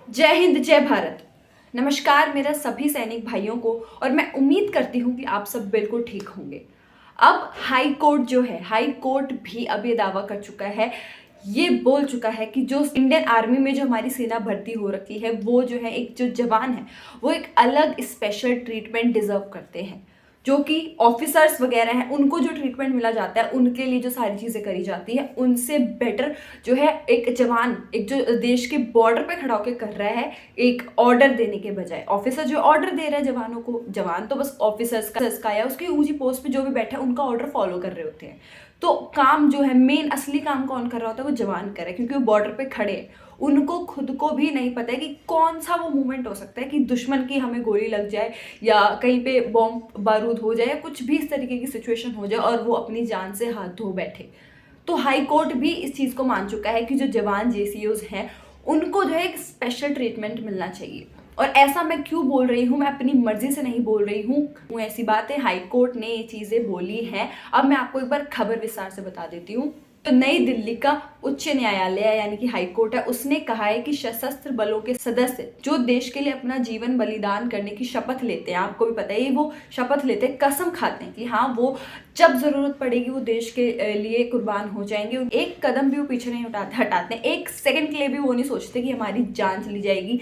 जय हिंद, जय भारत। नमस्कार मेरा सभी सैनिक भाइयों को। और मैं उम्मीद करती हूँ कि आप सब बिल्कुल ठीक होंगे। अब हाई कोर्ट जो है, हाई कोर्ट भी अब ये दावा कर चुका है, ये बोल चुका है कि जो इंडियन आर्मी में जो हमारी सेना भर्ती हो रखी है, वो जो है एक जो जवान है वो एक अलग स्पेशल ट्रीटमेंट डिजर्व करते हैं। जो कि ऑफिसर्स वगैरह हैं उनको जो ट्रीटमेंट मिला जाता है, उनके लिए जो सारी चीज़ें करी जाती है, उनसे बेटर जो है एक जवान, एक जो देश के बॉर्डर पे खड़ा होकर कर रहा है एक ऑर्डर देने के बजाय। ऑफिसर जो ऑर्डर दे रहा है जवानों को, जवान तो बस ऑफिसर्स का या उसकी ऊंची पोस्ट पे जो भी बैठा है उनका ऑर्डर फॉलो कर रहे होते हैं। तो काम जो है, मेन असली काम कौन कर रहा होता है, वो जवान कर रहे हैं, क्योंकि वो बॉर्डर पे खड़े हैं। उनको खुद को भी नहीं पता है कि कौन सा वो मोमेंट हो सकता है कि दुश्मन की हमें गोली लग जाए या कहीं पे बॉम्ब बारूद हो जाए या कुछ भी इस तरीके की सिचुएशन हो जाए और वो अपनी जान से हाथ धो बैठे। तो हाई कोर्ट भी इस चीज़ को मान चुका है कि जो जवान जेसीओज हैं उनको जो है एक स्पेशल ट्रीटमेंट मिलना चाहिए। और ऐसा मैं क्यों बोल रही हूँ, मैं अपनी मर्जी से नहीं बोल रही हूँ, ऐसी बात है, हाई कोर्ट ने ये चीज़ें बोली हैं। अब मैं आपको एक बार खबर विस्तार से बता देती हूँ। तो नई दिल्ली का उच्च न्यायालय यानी कि हाई कोर्ट है, उसने कहा है कि सशस्त्र बलों के सदस्य जो देश के लिए अपना जीवन बलिदान करने की शपथ लेते हैं, आपको भी पता है वो शपथ लेते हैं, कसम खाते हैं कि हाँ वो जब जरूरत पड़ेगी वो देश के लिए कुर्बान हो जाएंगे। एक कदम भी वो पीछे नहीं हटाते हैं, एक सेकंड के लिए भी वो नहीं सोचते कि हमारी जान चली जाएगी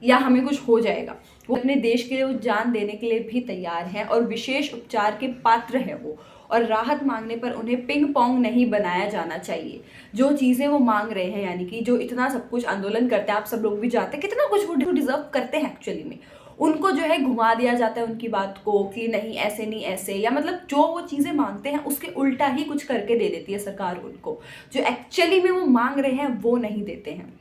या हमें कुछ हो जाएगा। वो अपने देश के लिए वो जान देने के लिए भी तैयार हैं और विशेष उपचार के पात्र हैं वो। और राहत मांगने पर उन्हें पिंग पोंग नहीं बनाया जाना चाहिए। जो चीज़ें वो मांग रहे हैं, यानी कि जो इतना सब कुछ आंदोलन करते हैं, आप सब लोग भी जानते हैं कितना कुछ वो डिजर्व करते हैं एक्चुअली में, उनको जो है घुमा दिया जाता है उनकी बात को कि नहीं ऐसे नहीं ऐसे, या मतलब जो वो चीज़ें मांगते हैं उसके उल्टा ही कुछ करके दे देती है सरकार उनको। जो एक्चुअली में वो मांग रहे हैं वो नहीं देते हैं।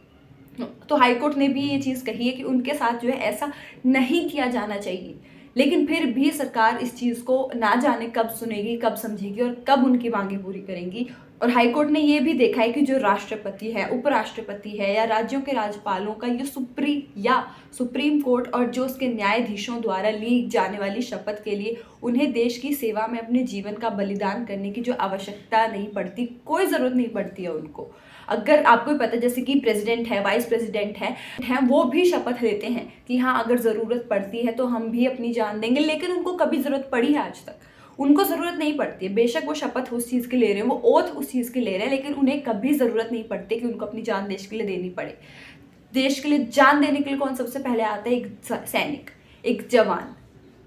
तो हाईकोर्ट ने भी ये चीज़ कही है कि उनके साथ जो है ऐसा नहीं किया जाना चाहिए। लेकिन फिर भी सरकार इस चीज़ को ना जाने कब सुनेगी, कब समझेगी और कब उनकी मांगें पूरी करेंगी। और हाईकोर्ट ने ये भी देखा है कि जो राष्ट्रपति है, उपराष्ट्रपति है या राज्यों के राज्यपालों का ये सुप्रीम कोर्ट और जो उसके न्यायाधीशों द्वारा ली जाने वाली शपथ के लिए उन्हें देश की सेवा में अपने जीवन का बलिदान करने की जो आवश्यकता नहीं पड़ती, कोई ज़रूरत नहीं पड़ती है उनको। अगर आपको भी पता है, जैसे कि प्रेसिडेंट है, वाइस प्रेसिडेंट है वो भी शपथ लेते हैं कि हाँ अगर ज़रूरत पड़ती है तो हम भी अपनी जान देंगे, लेकिन उनको कभी ज़रूरत पड़ी है आज तक? उनको ज़रूरत नहीं पड़ती है। बेशक वो शपथ उस चीज़ के ले रहे हैं, वो ओथ उस चीज़ के ले रहे हैं, लेकिन उन्हें कभी ज़रूरत नहीं पड़ती कि उनको अपनी जान देश के लिए देनी पड़े। देश के लिए जान देने के लिए कौन सबसे पहले आता है? एक सैनिक, एक जवान।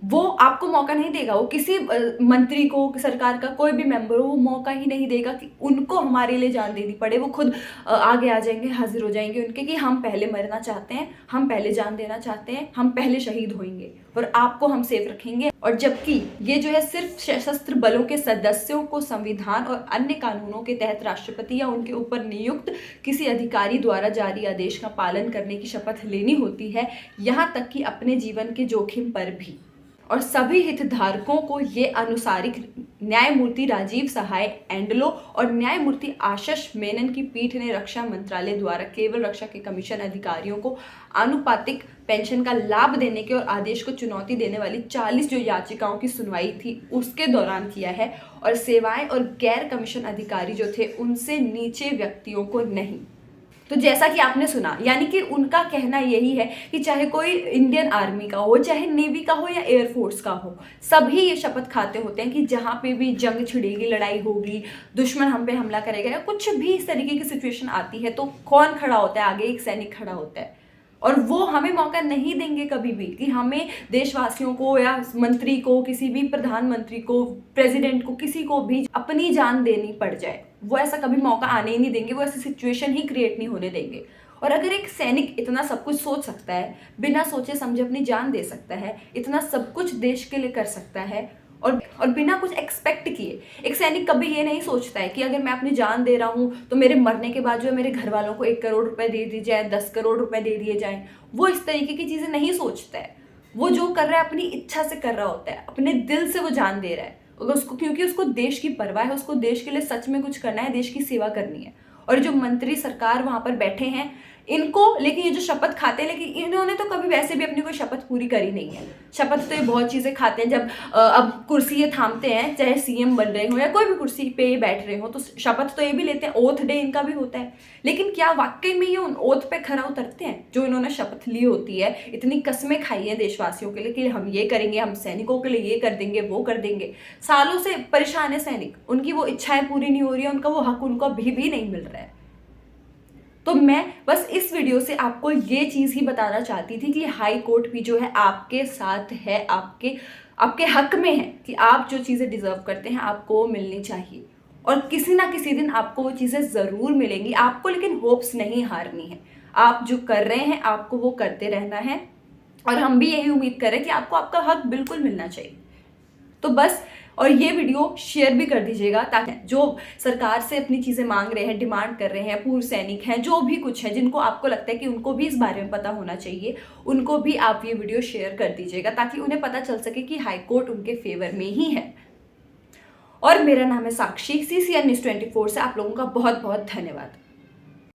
वो आपको मौका नहीं देगा, वो किसी मंत्री को, सरकार का कोई भी मेंबर हो, वो मौका ही नहीं देगा कि उनको हमारे लिए जान देनी पड़े। वो खुद आगे आ जाएंगे, हाजिर हो जाएंगे उनके कि हम पहले मरना चाहते हैं, हम पहले जान देना चाहते हैं, हम पहले शहीद होंगे और आपको हम सेफ रखेंगे। और जबकि ये जो है सिर्फ सशस्त्र बलों के सदस्यों को संविधान और अन्य कानूनों के तहत राष्ट्रपति या उनके ऊपर नियुक्त किसी अधिकारी द्वारा जारी आदेश का पालन करने की शपथ लेनी होती है, यहाँ तक कि अपने जीवन के जोखिम पर भी। और सभी हितधारकों को ये अनुसारिक न्यायमूर्ति राजीव सहाय एंडलो और न्यायमूर्ति आशीष मेनन की पीठ ने रक्षा मंत्रालय द्वारा केवल रक्षा के कमीशन अधिकारियों को आनुपातिक पेंशन का लाभ देने के और आदेश को चुनौती देने वाली 40 जो याचिकाओं की सुनवाई थी उसके दौरान किया है, और सेवाएं और गैर कमीशन अधिकारी जो थे उनसे नीचे व्यक्तियों को नहीं। तो जैसा कि आपने सुना, यानी कि उनका कहना यही है कि चाहे कोई इंडियन आर्मी का हो, चाहे नेवी का हो या एयरफोर्स का हो, सभी ये शपथ खाते होते हैं कि जहाँ पे भी जंग छिड़ेगी, लड़ाई होगी, दुश्मन हम पे हमला करेगा या कुछ भी इस तरीके की सिचुएशन आती है, तो कौन खड़ा होता है आगे? एक सैनिक खड़ा होता है। और वो हमें मौका नहीं देंगे कभी भी कि हमें देशवासियों को या मंत्री को, किसी भी प्रधानमंत्री को, प्रेसिडेंट को, किसी को भी अपनी जान देनी पड़ जाए। वो ऐसा कभी मौका आने ही नहीं देंगे, वो ऐसी सिचुएशन ही क्रिएट नहीं होने देंगे। और अगर एक सैनिक इतना सब कुछ सोच सकता है, बिना सोचे समझे अपनी जान दे सकता है, इतना सब कुछ देश के लिए कर सकता है और बिना कुछ एक्सपेक्ट किए, एक सैनिक कभी ये नहीं सोचता है कि अगर मैं अपनी जान दे रहा हूँ तो मेरे मरने के बाद जो है मेरे घर वालों को 1 करोड़ रुपए दे दिए जाए, 10 करोड़ रुपए दे दिए जाएं। वो इस तरीके की चीज़ें नहीं सोचता है। वो जो कर रहा है अपनी इच्छा से कर रहा होता है, अपने दिल से वो जान दे रहा है उसको, क्योंकि उसको देश की परवाह है, उसको देश के लिए सच में कुछ करना है, देश की सेवा करनी है। और जो मंत्री सरकार वहाँ पर बैठे हैं, इनको, लेकिन ये जो शपथ खाते हैं, लेकिन इन्होंने तो कभी वैसे भी अपनी कोई शपथ पूरी करी नहीं है। शपथ तो ये बहुत चीज़ें खाते हैं, जब अब कुर्सी ये थामते हैं, चाहे सीएम बन रहे हो या कोई भी कुर्सी पे ये बैठ रहे हो, तो शपथ तो ये भी लेते हैं, ओथ डे इनका भी होता है। लेकिन क्या वाकई में ये उन ओथ पे खरा उतरते हैं जो इन्होंने शपथ ली होती है? इतनी कस्में खाई हैं देशवासियों के लिए कि हम ये करेंगे, हम सैनिकों के लिए ये कर देंगे, वो कर देंगे। सालों से परेशान है सैनिक, उनकी वो इच्छाएं पूरी नहीं हो रही है, उनका वो हक उनको अभी भी नहीं मिल रहा है। तो मैं बस इस वीडियो से आपको ये चीज़ ही बताना चाहती थी कि हाई कोर्ट भी जो है आपके साथ है, आपके हक में है कि आप जो चीज़ें डिज़र्व करते हैं आपको वो मिलनी चाहिए, और किसी ना किसी दिन आपको वो चीज़ें ज़रूर मिलेंगी आपको। लेकिन होप्स नहीं हारनी है, आप जो कर रहे हैं आपको वो करते रहना है, और हम भी यही उम्मीद कर रहे हैं कि आपको आपका हक बिल्कुल मिलना चाहिए। तो बस, और ये वीडियो शेयर भी कर दीजिएगा ताकि जो सरकार से अपनी चीज़ें मांग रहे हैं, डिमांड कर रहे हैं, पूर्व सैनिक हैं, जो भी कुछ है, जिनको आपको लगता है कि उनको भी इस बारे में पता होना चाहिए, उनको भी आप ये वीडियो शेयर कर दीजिएगा ताकि उन्हें पता चल सके कि हाई कोर्ट उनके फेवर में ही है। और मेरा नाम है साक्षी, CCN News 24 से आप लोगों का बहुत बहुत धन्यवाद।